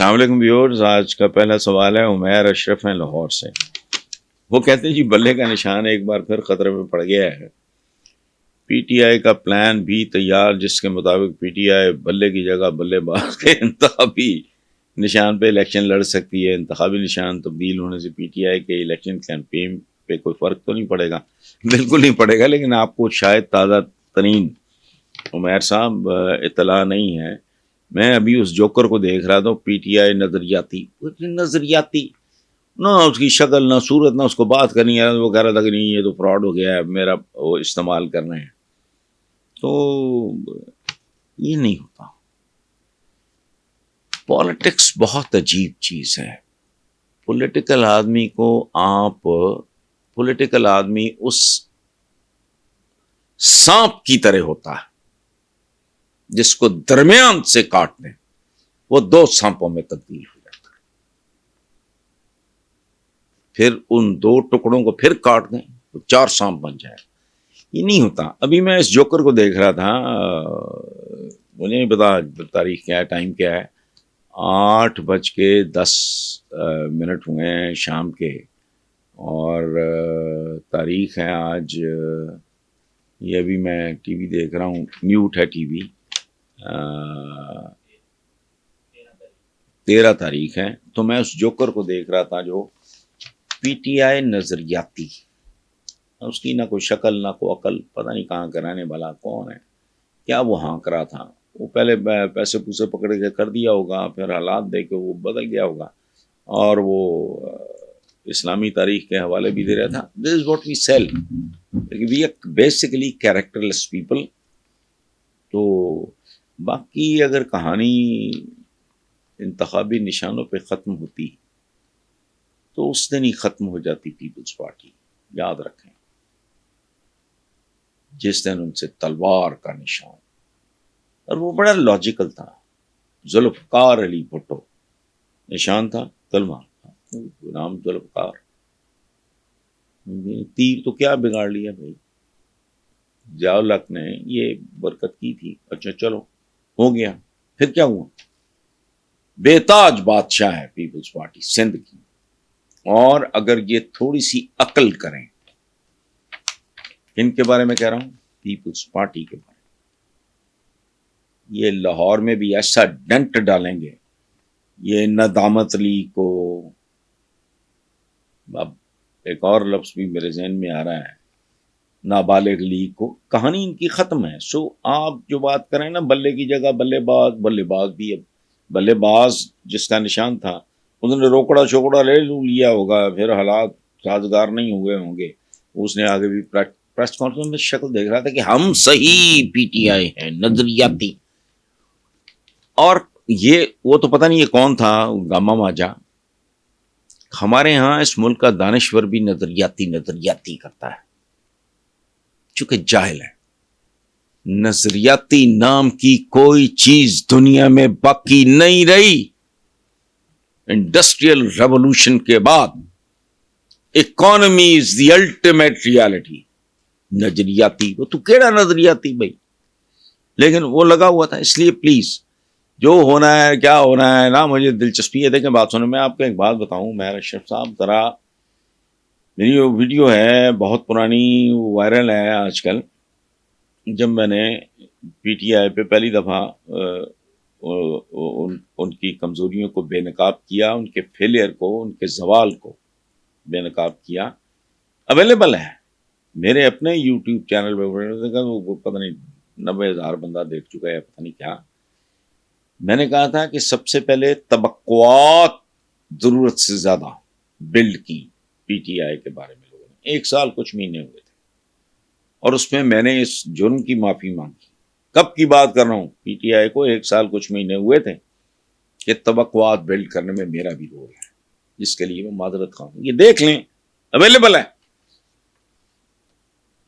السلام علیکم ویورز. آج کا پہلا سوال ہے عمیر اشرف ہیں لاہور سے. وہ کہتے ہیں جی بلے کا نشان ایک بار پھر خطرے میں پڑ گیا ہے. پی ٹی آئی کا پلان بھی تیار جس کے مطابق پی ٹی آئی بلے کی جگہ بلے باز کے انتخابی نشان پہ الیکشن لڑ سکتی ہے. انتخابی نشان تبدیل ہونے سے پی ٹی آئی کے الیکشن کیمپین پہ کوئی فرق تو نہیں پڑے گا؟ بالکل نہیں پڑے گا، لیکن آپ کو شاید تازہ ترین عمیر صاحب اطلاع نہیں ہے. میں ابھی اس جوکر کو دیکھ رہا تھا، پی ٹی آئی نظریاتی نہ اس کی شکل نہ صورت نہ اس کو بات کرنی ہے. وہ کہہ رہا تھا کہ نہیں یہ تو فراڈ ہو گیا ہے، میرا وہ استعمال کر رہے ہیں. تو یہ نہیں ہوتا. پالیٹکس بہت عجیب چیز ہے. پولیٹیکل آدمی اس سانپ کی طرح ہوتا ہے جس کو درمیان سے کاٹ دیں، وہ دو سانپوں میں تبدیل ہو جاتا ہے. پھر ان دو ٹکڑوں کو پھر کاٹ دیں تو چار سانپ بن جائے. یہ نہیں ہوتا. ابھی میں اس جوکر کو دیکھ رہا تھا، مجھے نہیں پتا تاریخ کیا ہے، ٹائم کیا ہے. 8:10 ہوئے ہیں شام کے، اور تاریخ ہے آج، یہ ابھی میں ٹی وی دیکھ رہا ہوں، میوٹ ہے ٹی وی. 13 تاریخ ہے. تو میں اس جوکر کو دیکھ رہا تھا جو پی ٹی آئی نظریاتی، اس کی نہ کوئی شکل نہ کوئی عقل، پتہ نہیں کہاں کرانے والا کون ہے، کیا وہ ہانک رہا تھا. وہ پہلے پیسے پوسے پکڑ کے کر دیا ہوگا، پھر حالات دیکھ کے وہ بدل گیا ہوگا، اور وہ اسلامی تاریخ کے حوالے بھی دے رہا تھا. This is what we sell. We are basically characterless people. تو باقی اگر کہانی انتخابی نشانوں پہ ختم ہوتی تو اس دن ہی ختم ہو جاتی پیپلز پارٹی. یاد رکھیں، جس دن ان سے تلوار کا نشان، اور وہ بڑا لاجیکل تھا. ذوالفقار علی بھٹو نشان تھا تلوار، نام ذوالفقار. تیر تو کیا بگاڑ لیا بھائی، ضیاء الحق نے یہ برکت کی تھی. اچھا چلو ہو گیا، پھر کیا ہوا؟ بے تاج بادشاہ ہے پیپلز پارٹی سندھ کی. اور اگر یہ تھوڑی سی عقل کریں، ان کے بارے میں کہہ رہا ہوں، پیپلز پارٹی کے بارے میں، یہ لاہور میں بھی ایسا ڈنٹ ڈالیں گے. یہ ندامت علی کو، اب ایک اور لفظ بھی میرے ذہن میں آ رہا ہے، نابالغ لیگ کو، کہانی ان کی ختم ہے. سو آپ جو بات کریں نا بلے کی جگہ بلے باز بھی، اب بلے باز جس کا نشان تھا انہوں نے روکڑا شوکڑا لے لیا ہوگا، پھر حالات سازگار نہیں ہوئے ہوں گے. اس نے آگے بھی پریس کانفرنس میں شکل دیکھ رہا تھا کہ ہم صحیح پی ٹی آئی ہیں نظریاتی. اور یہ وہ تو پتہ نہیں یہ کون تھا، گاما ماجا. ہمارے ہاں اس ملک کا دانشور بھی نظریاتی کرتا ہے، چونکہ جاہل ہے. نظریاتی نام کی کوئی چیز دنیا میں باقی نہیں رہی. انڈسٹریل ریولوشن کے بعد economy is the ultimate reality. نظریاتی، وہ تو کیڑا نظریاتی بھائی، لیکن وہ لگا ہوا تھا. اس لیے پلیز جو ہونا ہے کیا ہونا ہے نا، مجھے دلچسپی ہے. دیکھیں بات سنیں، میں آپ کو ایک بات بتاؤں مہر اشرف صاحب، ذرا میری ویڈیو ہے بہت پرانی، وائرل ہے آج کل. جب میں نے پی ٹی آئی پہ پہلی دفعہ ان کی کمزوریوں کو بے نقاب کیا، ان کے فیلئر کو، ان کے زوال کو بے نقاب کیا، اویلیبل ہے میرے اپنے یوٹیوب چینل پہ. وہ پتہ نہیں 90,000 بندہ دیکھ چکا ہے، پتہ نہیں کیا. میں نے کہا تھا کہ سب سے پہلے توقعات ضرورت سے زیادہ بلڈ کی پی ٹی آئی کے بارے میں لوگوں نے. 1 سال کچھ مہینے ہوئے تھے، اور اس میں نے اس جرم کی معافی مانگی. کب کی بات کر رہا ہوں؟ پی ٹی آئی کو 1 سال کچھ مہینے ہوئے تھے کہ توقعات بلڈ کرنے میں میرا بھی رول ہے، جس کے لیے میں معذرت خواہ ہوں. یہ دیکھ لیں، اویلیبل ہے.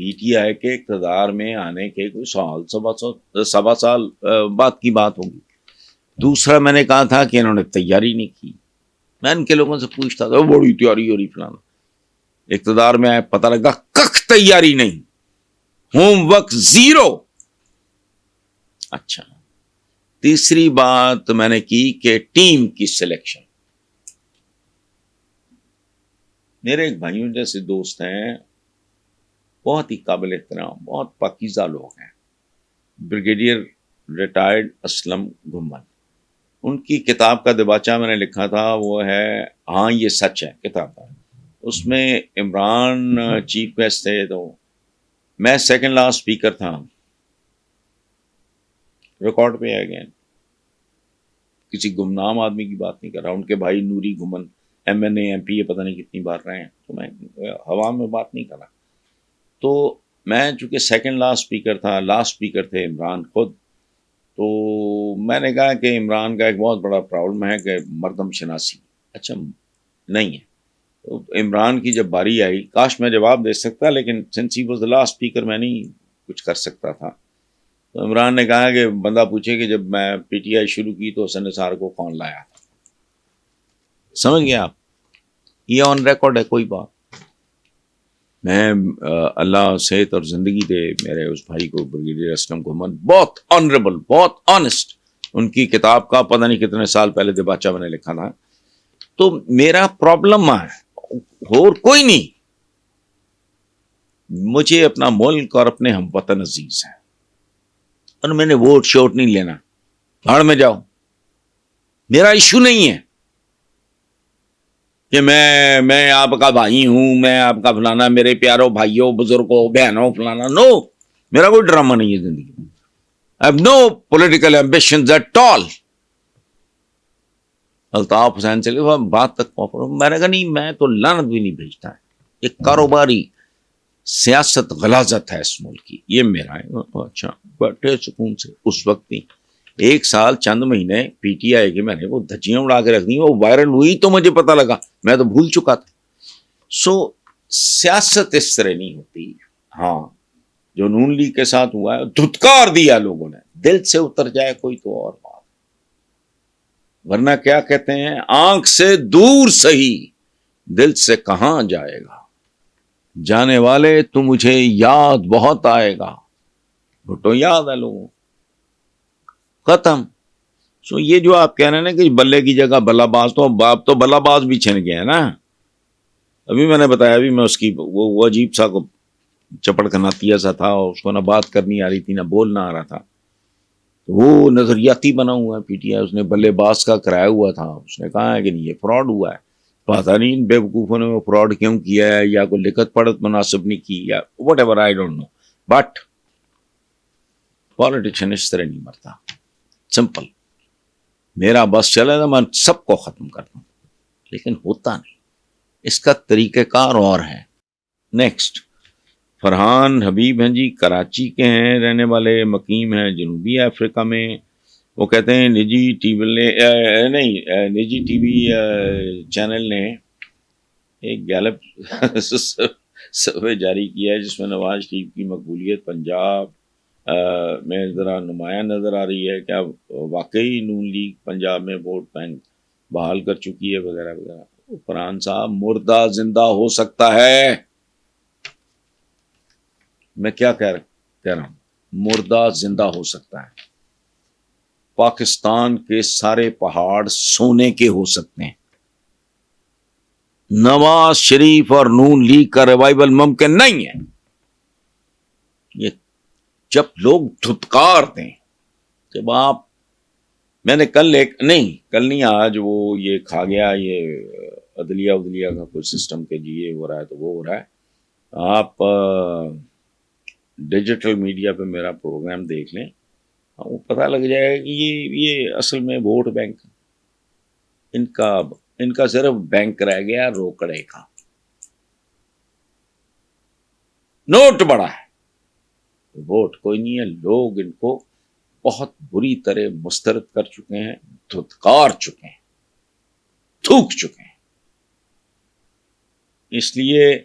پی ٹی آئی کے اقتدار میں آنے کے کوئی سوا سال بعد کی بات ہوگی. دوسرا میں نے کہا تھا کہ انہوں نے تیاری نہیں کی. میں ان کے لوگوں سے پوچھتا تھا، بڑی تیاری ہو رہی فلانا. اقتدار میں آئے پتہ لگا کخ تیاری نہیں، ہوم ورک 0. اچھا تیسری بات میں نے کی کہ ٹیم کی سلیکشن. میرے ایک بھائیوں جیسے دوست ہیں, بہت ہی قابل احترام, بہت پاکیزہ لوگ ہیں, بریگیڈیئر ریٹائرڈ اسلم گھمن. ان کی کتاب کا دباچہ میں نے لکھا تھا, وہ ہے ہاں یہ سچ ہے کتاب کا. اس میں عمران چیف گیسٹ تھے, تو میں سیکنڈ لاسٹ اسپیکر تھا. ریکارڈ پہ ہے گیا, کسی گمنام آدمی کی بات نہیں کر رہا. ان کے بھائی نوری گھمن MNA MP پتہ نہیں کتنی بار رہے ہیں, تو میں ہوا میں بات نہیں کر رہا. تو میں چونکہ سیکنڈ لاسٹ اسپیکر تھا, لاسٹ اسپیکر تھے عمران خود, تو میں نے کہا کہ عمران کا ایک بہت بڑا پرابلم ہے کہ مردم شناسی اچھا نہیں ہے. تو عمران کی جب باری آئی, کاش میں جواب دے سکتا, لیکن since he was the last speaker میں نہیں کچھ کر سکتا تھا. تو عمران نے کہا کہ بندہ پوچھے کہ جب میں PTI شروع کی تو حسن نثار کو کون لایا تھا. سمجھ گئے آپ, یہ آن ریکارڈ ہے کوئی بات. میں اللہ صحت اور زندگی دے میرے اس بھائی کو, بریگیڈیئر اسلم گھمن, بہت آنریبل, بہت آنےسٹ. ان کی کتاب کا پتہ نہیں کتنے سال پہلے دباچہ میں نے لکھا تھا. تو میرا پرابلم ہے اور کوئی نہیں, مجھے اپنا ملک اور اپنے ہم وطن عزیز ہیں, اور میں نے ووٹ شوٹ نہیں لینا, بھاڑ میں جاؤ. میرا ایشو نہیں ہے کہ میں آپ کا بھائی ہوں, میں آپ کا فلانا, میرے پیاروں بھائیوں بزرگوں بہنوں فلانا. نو, میرا کوئی ڈرامہ نہیں ہے زندگی میں. I have no political ambitions at all. Altaf Hussain چلے بات تک میں نے کہا نہیں, میں تو لعنت بھی نہیں بھیجتا ہے. ایک کاروباری سیاست غلاظت ہے اس ملک کی, یہ میرا ہے. اچھا بیٹھے سکون سے. اس وقت بھی 1 سال چند مہینے PTI کے میں نے وہ دھجیاں اڑا کے رکھ دی, وہ وائرل ہوئی تو مجھے پتا لگا, میں تو بھول چکا تھا. سو سیاست اس طرح نہیں ہوتی. ہاں جو نون لیگ کے ساتھ ہوا ہے, دھتکار دیا لوگوں نے, دل سے اتر جائے کوئی تو اور بات, ورنہ کیا کہتے ہیں, آنکھ سے دور سہی دل سے کہاں جائے گا, جانے والے تو مجھے یاد بہت آئے گا. بھٹو یاد ہے لوگوں, ختم. سو یہ جو آپ کہہ رہے ہیں نا کہ بلے کی جگہ بلا باز, تو باپ تو بلا باز بھی چھن گیا نا. ابھی میں نے بتایا, ابھی میں اس کی وہ عجیب سا کو چپڑ کناتیا سا تھا, اور اس کو نہ بات کرنی آ رہی تھی نہ بولنا آ رہا تھا. وہ نظریاتی بنا ہوا ہے PTI, اس نے بلے باز کا کرایا ہوا تھا. اس نے کہا ہے کہ نہیں یہ فراڈ ہوا ہے. پتا نہیں ان بے وقوفوں نے وہ فراڈ کیوں کیا ہے, یا کوئی لکھت پڑھت مناسب نہیں کی, یا whatever, I don't know. But politician اس طرح نہیں مرتا. سمپل, میرا بس چلے گا میں سب کو ختم کر دوں, لیکن ہوتا نہیں. اس کا طریقہ کار اور ہے. نیکسٹ, فرحان حبیب ہیں جی, کراچی کے ہیں رہنے والے, مقیم ہیں جنوبی افریقہ میں. وہ کہتے ہیں نجی ٹی وی چینل نے ایک گیلپ سروے جاری کیا ہے, جس میں نواز شریف کی مقبولیت پنجاب میں ذرا نمایاں نظر آ رہی ہے. کیا واقعی نون لیگ پنجاب میں ووٹ بینک بحال کر چکی ہے وغیرہ وغیرہ. فرحان صاحب, مردہ زندہ ہو سکتا ہے. میں کیا کہہ رہا ہوں, مردہ زندہ ہو سکتا ہے. پاکستان کے سارے پہاڑ سونے کے ہو سکتے ہیں. نواز شریف اور نون لیگ کا ریوائول ممکن نہیں ہے. یہ جب لوگ دھتکار دیں, جب آپ, میں نے کل آج وہ یہ کھا گیا, یہ عدلیہ کا کوئی سسٹم کے جی یہ ہو رہا ہے تو وہ ہو رہا ہے. آپ ڈیجیٹل میڈیا پہ میرا پروگرام دیکھ لیں, وہ پتہ لگ جائے گا کہ یہ اصل میں ووٹ بینک ان کا صرف بینک رہ گیا روکڑے کا. نوٹ بڑا ہے, ووٹ کوئی نہیں ہے. لوگ ان کو بہت بری طرح مسترد کر چکے ہیں, دھتکار چکے ہیں, تھوک چکے ہیں. اس لیے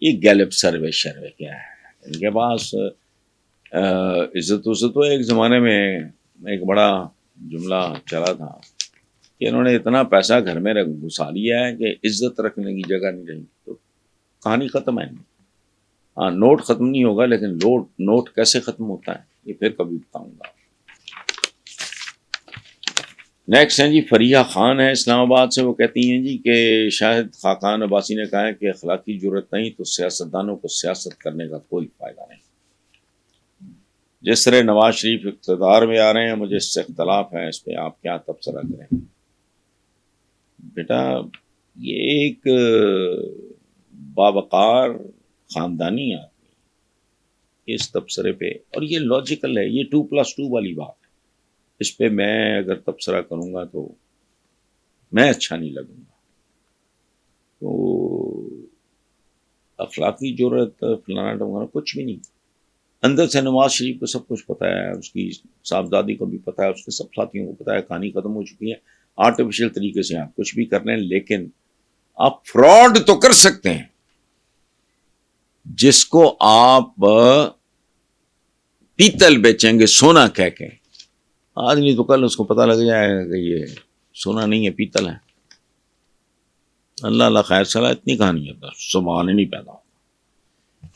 یہ گیلپ سروے کیا ہے, ان کے پاس عزت تو ایک زمانے میں ایک بڑا جملہ چلا تھا کہ انہوں نے اتنا پیسہ گھر میں گھسا لیا ہے کہ عزت رکھنے کی جگہ نہیں رہی. تو کہانی ختم ہے. ہاں نوٹ ختم نہیں ہوگا, لیکن نوٹ کیسے ختم ہوتا ہے یہ پھر کبھی بتاؤں گا. نیکسٹ ہیں جی فریحہ خان ہے اسلام آباد سے. وہ کہتی ہیں جی کہ شاہد خاقان عباسی نے کہا ہے کہ اخلاقی جرت نہیں تو سیاستدانوں کو سیاست کرنے کا کوئی فائدہ نہیں. جس طرح نواز شریف اقتدار میں آ رہے ہیں مجھے اس سے اختلاف ہے, اس پہ آپ کیا تبصرہ کریں؟ بیٹا یہ ایک باوقار خاندانی آدمی اس تبصرے پہ, اور یہ لاجیکل ہے, یہ 2+2 والی بات ہے. اس پہ میں اگر تبصرہ کروں گا تو میں اچھا نہیں لگوں گا. تو اخلاقی جرت فلانا ڈمانا کچھ بھی نہیں. اندر سے نواز شریف کو سب کچھ پتا ہے, اس کی صاحبزادی کو بھی پتا ہے, اس کے سب ساتھیوں کو پتا ہے, کہانی ختم ہو چکی ہے. آرٹیفیشل طریقے سے آپ کچھ بھی کر رہے ہیں, لیکن آپ فراڈ تو کر سکتے ہیں. جس کو آپ پیتل بیچیں گے سونا کہہ کے, آدمی تو کل اس کو پتہ لگ جائے گا کہ یہ سونا نہیں ہے پیتل ہے. اللہ اللہ خیر صلاح, اتنی کہانی ہے, سبحان ہی نہیں پیدا.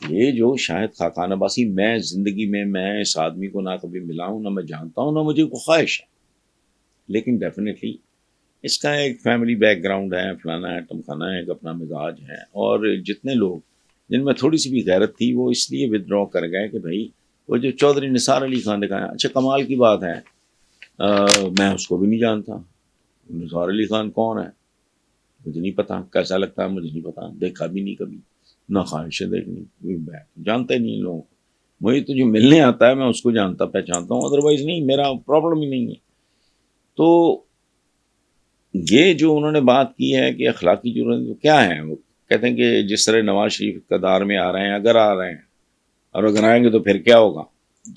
یہ جو شاہد خاقان عباسی, میں زندگی میں اس آدمی کو نہ کبھی ملا ہوں, نہ میں جانتا ہوں, نہ مجھے کوئی خواہش ہے, لیکن ڈیفینیٹلی اس کا ایک فیملی بیک گراؤنڈ ہے, فلانا ہے ٹمکانا ہے, ایک اپنا مزاج ہے. اور جتنے لوگ جن میں تھوڑی سی بھی غیرت تھی وہ اس لیے ودرا کر گئے کہ بھائی وہ جو چودھری نثار علی خان دکھایا. اچھا کمال کی بات ہے, میں اس کو بھی نہیں جانتا. نثار علی خان کون ہے مجھے نہیں پتا, کیسا لگتا ہے مجھے نہیں پتا, دیکھا بھی نہیں کبھی, نہ خواہش ہے دیکھنی, جانتے نہیں لوگوں کو. مجھے تو جو ملنے آتا ہے میں اس کو جانتا پہچانتا ہوں, ادروائز نہیں, میرا پرابلم ہی نہیں ہے. تو یہ جو انہوں نے بات کی ہے کہ اخلاقی جرت کیا ہے, وہ کہتے ہیں کہ جس طرح نواز شریف اقتدار میں آ رہے ہیں, اگر آ رہے ہیں اور اگر آئیں گے تو پھر کیا ہوگا,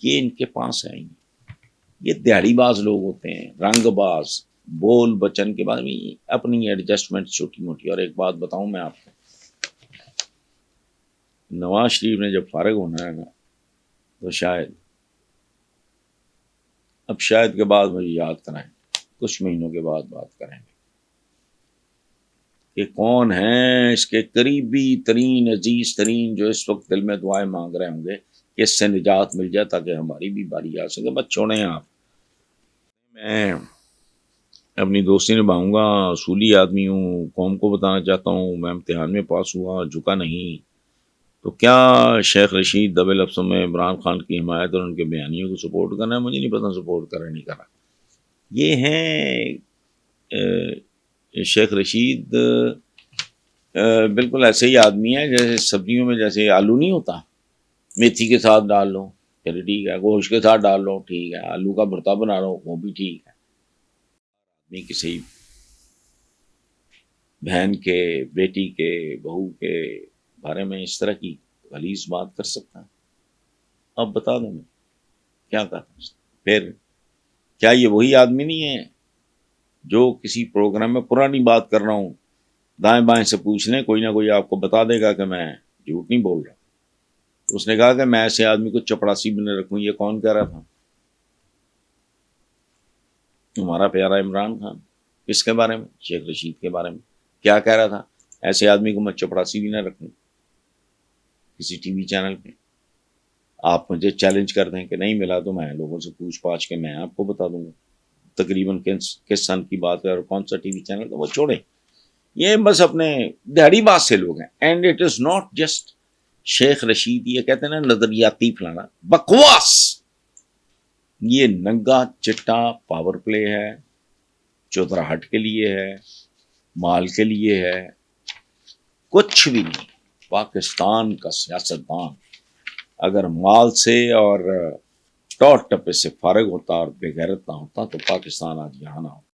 یہ ان کے پاس ہے. یہ دیہڑی باز لوگ ہوتے ہیں, رنگ باز, بول بچن کے بعد میں اپنی ایڈجسٹمنٹ چھوٹی موٹی. اور ایک بات بتاؤں میں آپ کو, نواز شریف نے جب فارغ ہونا ہے نا تو شاید اب شاید کے بعد مجھے یاد کرائیں, کچھ مہینوں کے بعد بات کریں گے کہ کون ہیں اس کے قریبی ترین عزیز ترین جو اس وقت دل میں دعائیں مانگ رہے ہوں گے کہ اس سے نجات مل جائے تاکہ ہماری بھی باری آ سکے. بس چھوڑیں آپ, میں اپنی دوستی نبھاؤں گا, اصولی آدمی ہوں, قوم کو بتانا چاہتا ہوں میں امتحان میں پاس ہوا, جھکا نہیں. تو کیا شیخ رشید دبے لفظوں میں عمران خان کی حمایت اور ان کے بیانیوں کو سپورٹ کرنا ہے؟ مجھے نہیں پتا سپورٹ کرا نہیں کرا. یہ ہیں شیخ رشید بالکل ایسے ہی آدمی ہے جیسے سبزیوں میں جیسے آلو نہیں ہوتا, میتھی کے ساتھ ڈال لو چلے ٹھیک ہے, گوشت کے ساتھ ڈال لو ٹھیک ہے, آلو کا بھرتا بنا لو وہ بھی ٹھیک ہے. آدمی کسی بہن کے, بیٹی کے, بہو کے بارے میں اس طرح کی غلیظ بات کر سکتا ہے؟ اب بتا دیں میں کیا کہتا. پھر کیا یہ وہی آدمی نہیں ہے جو کسی پروگرام میں پرانی بات کر رہا ہوں, دائیں بائیں سے پوچھ لیں, کوئی نہ کوئی آپ کو بتا دے گا کہ میں جھوٹ نہیں بول رہا. تو اس نے کہا کہ میں ایسے آدمی کو چپڑاسی بنے رکھوں. یہ کون کہہ رہا تھا؟ ہمارا پیارا عمران خان. کس کے بارے میں؟ شیخ رشید کے بارے میں. کیا کہہ رہا تھا؟ ایسے آدمی کو میں چپڑاسی بھی نہ رکھوں کسی ٹی وی چینل پہ. آپ مجھے چیلنج کر دیں کہ نہیں ملا تو میں لوگوں سے پوچھ پاچھ کے میں آپ کو بتا دوں گا تقریباً کس سن کی بات ہے اور کون سا ٹی وی چینل. تو وہ چھوڑیں, یہ بس اپنے دہڑی باز سے لوگ ہیں. And it is not just Sheikh Rashid, یہ کہتے ہیں نا نظریاتی فلانا بکواس. یہ ننگا چٹا پاور پلے ہے, چودراہٹ کے لیے ہے, مال کے لیے ہے, کچھ بھی نہیں. پاکستان کا سیاستدان اگر مال سے اور ٹور ٹپے سے فارغ ہوتا اور بے غیرت نہ ہوتا تو پاکستان آج یہاں نہ ہوتا.